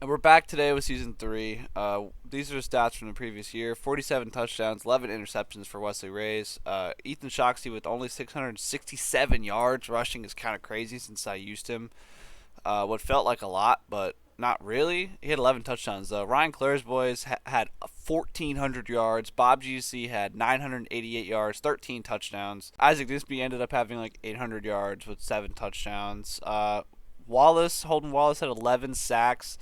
And we're back today with season 3. These are the stats from the previous year: 47 touchdowns, 11 interceptions for Wesley Reyes. Ethan Shoxey with only 667 yards rushing is kind of crazy since I used him. What felt like a lot, but not really. He had 11 touchdowns though. Ryan Claire's boys had 1,400 yards. Bob GC had 988 yards, 13 touchdowns. Isaac Nisby ended up having like 800 yards with 7 touchdowns. Holden Wallace had 11 sacks,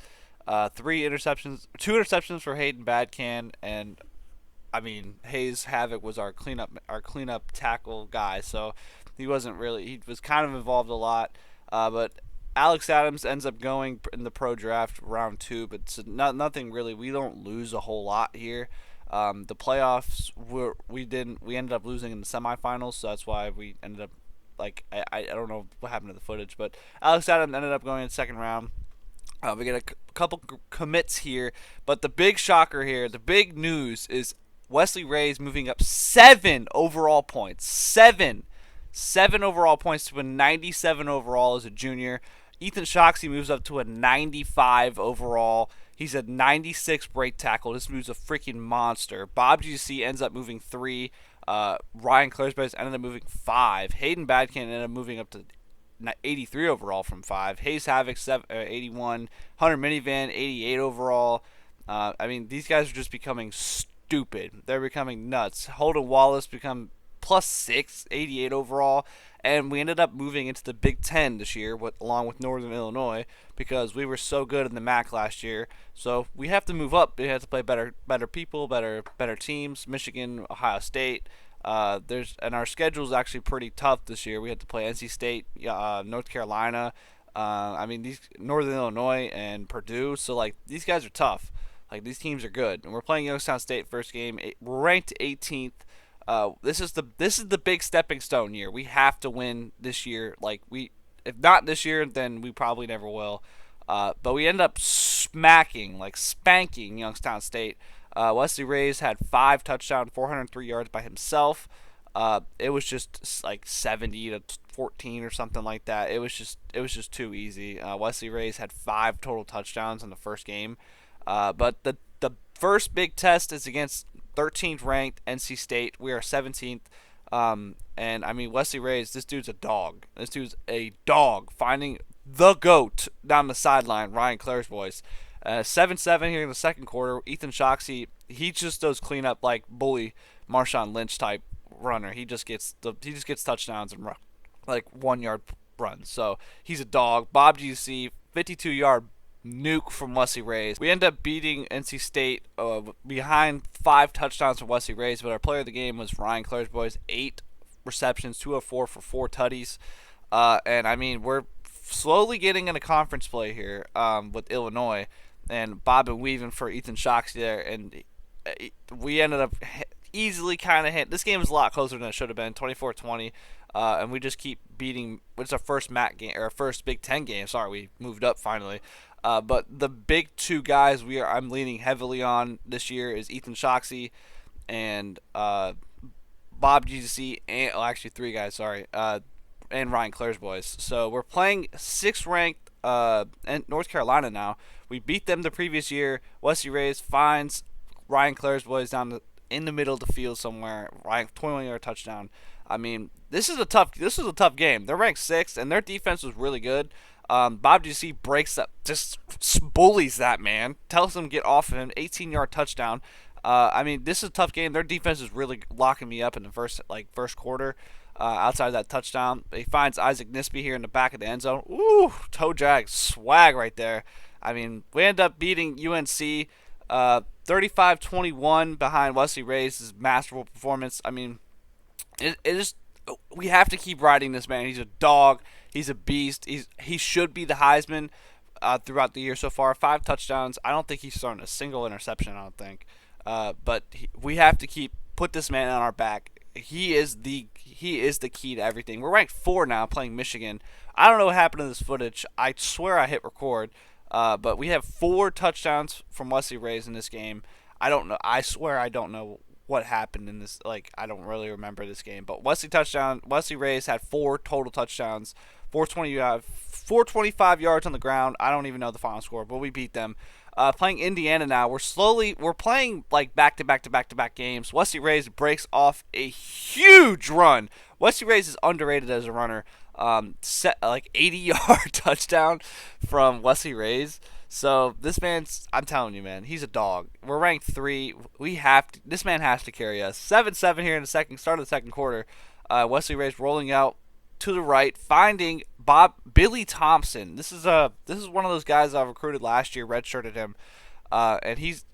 2 interceptions for Hayden Badcan, and I mean Hayes Havoc was our cleanup tackle guy, so he was kind of involved a lot, but Alex Adams ends up going in the pro draft round 2, but it's nothing really. We don't lose a whole lot here. The playoffs we ended up losing in the semifinals, so that's why we ended up I don't know what happened to the footage, but Alex Adams ended up going in the second round. We get a couple commits here, but the big shocker here, the big news is Wesley Reyes moving up 7 overall points. Seven overall points to a 97 overall as a junior. Ethan Shoxey moves up to a 95 overall. He's a 96 break tackle. This dude's a freaking monster. Bob GC ends up moving 3. Ryan Clairsbase ended up moving 5. Hayden Badkin ended up moving up to 83 overall from 5. Hayes Havoc 81. Hunter Minivan 88 overall. I mean, these guys are just becoming stupid. They're becoming nuts. Holden Wallace become +6, 88 overall. And we ended up moving into the Big Ten this year, along with Northern Illinois, because we were so good in the MAC last year. So we have to move up. We have to play better people, better teams. Michigan, Ohio State. And our schedule is actually pretty tough this year. We had to play NC State, North Carolina. I mean, these Northern Illinois and Purdue. So like these guys are tough. Like these teams are good. And we're playing Youngstown State first game. We're ranked 18th. This is the big stepping stone year. We have to win this year. If not this year, then we probably never will. But we end up spanking Youngstown State. Wesley Reyes had 5 touchdowns, 403 yards by himself. It was just like 70-14 or something like that. It was just too easy. Wesley Reyes had 5 total touchdowns in the first game. But the first big test is against 13th ranked NC State. We are 17th. And I mean, Wesley Reyes, this dude's a dog. This dude's a dog. Finding the GOAT down the sideline, Ryan Claire's voice. 7-7 here in the second quarter. Ethan Shoxey, he just does cleanup like bully Marshawn Lynch type runner. He just gets touchdowns and like 1 yard runs. So he's a dog. Bob GC, 52-yard nuke from Wesley Reyes. We end up beating NC State behind 5 touchdowns from Wesley Reyes, but our player of the game was Ryan Claire's boys. 8 receptions, 204 for 4 tutties. And I mean, we're slowly getting into conference play here with Illinois, and Bob and weaving for Ethan Shoxey there, and we ended up easily kind of hit. This game was a lot closer than it should have been, 24-20. And we just keep beating. It's our first MAC game, or our first Big Ten game. Sorry, we moved up finally. But the big 2 guys I'm leaning heavily on this year is Ethan Shoxey and Bob GC, and actually 3 guys. Sorry, and Ryan Claire's boys. So we're playing 6th ranked North Carolina now. We beat them the previous year. Wesley Reyes finds Ryan Claire's boys in the middle of the field somewhere. Ryan 21-yard touchdown. I mean, this is a tough game. They're ranked 6th, and their defense was really good. Bob GC breaks up, just bullies that man, tells him to get off of him. 18-yard touchdown. I mean, this is a tough game. Their defense is really locking me up in the first quarter. Outside of that touchdown, he finds Isaac Nisby here in the back of the end zone. Ooh, toe drag, swag right there. I mean, we end up beating UNC 35-21 behind Wesley Reyes' masterful performance. I mean, it is. We have to keep riding this man. He's a dog. He's a beast. He should be the Heisman throughout the year so far. 5 touchdowns. I don't think he's thrown a single interception. I don't think. But we have to put this man on our back. He is the key to everything. We're ranked 4 now, playing Michigan. I don't know what happened to this footage. I swear I hit record. But we have 4 touchdowns from Wesley Reyes in this game. I don't know. I swear I don't know what happened in this. I don't really remember this game. But Wesley Reyes had 4 total touchdowns 425 yards on the ground. I don't even know the final score, but we beat them. Playing Indiana now. We're playing like back to back games. Wesley Reyes breaks off a huge run. Wesley Reyes is underrated as a runner. Set like 80-yard touchdown from Wesley Reyes. So this man's, I'm telling you, man, he's a dog. We're ranked 3. This man has to carry us. 7-7 here in the start of the second quarter. Wesley Reyes rolling out to the right, finding Billy Thompson. This is one of those guys I recruited last year, redshirted him, and he's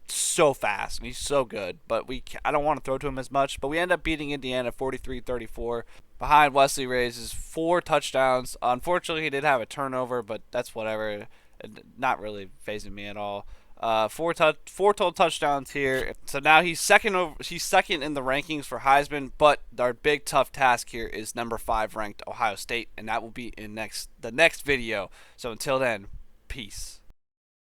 so fast and he's so good. But I don't want to throw to him as much. But we end up beating Indiana 43-34 behind Wesley Reyes' 4 touchdowns. Unfortunately, he did have a turnover, but that's whatever. Not really phasing me at all. 4 total touchdowns here. So now he's second in the rankings for Heisman, but our big tough task here is number 5 ranked Ohio State, and that will be in the next video. So until then, peace.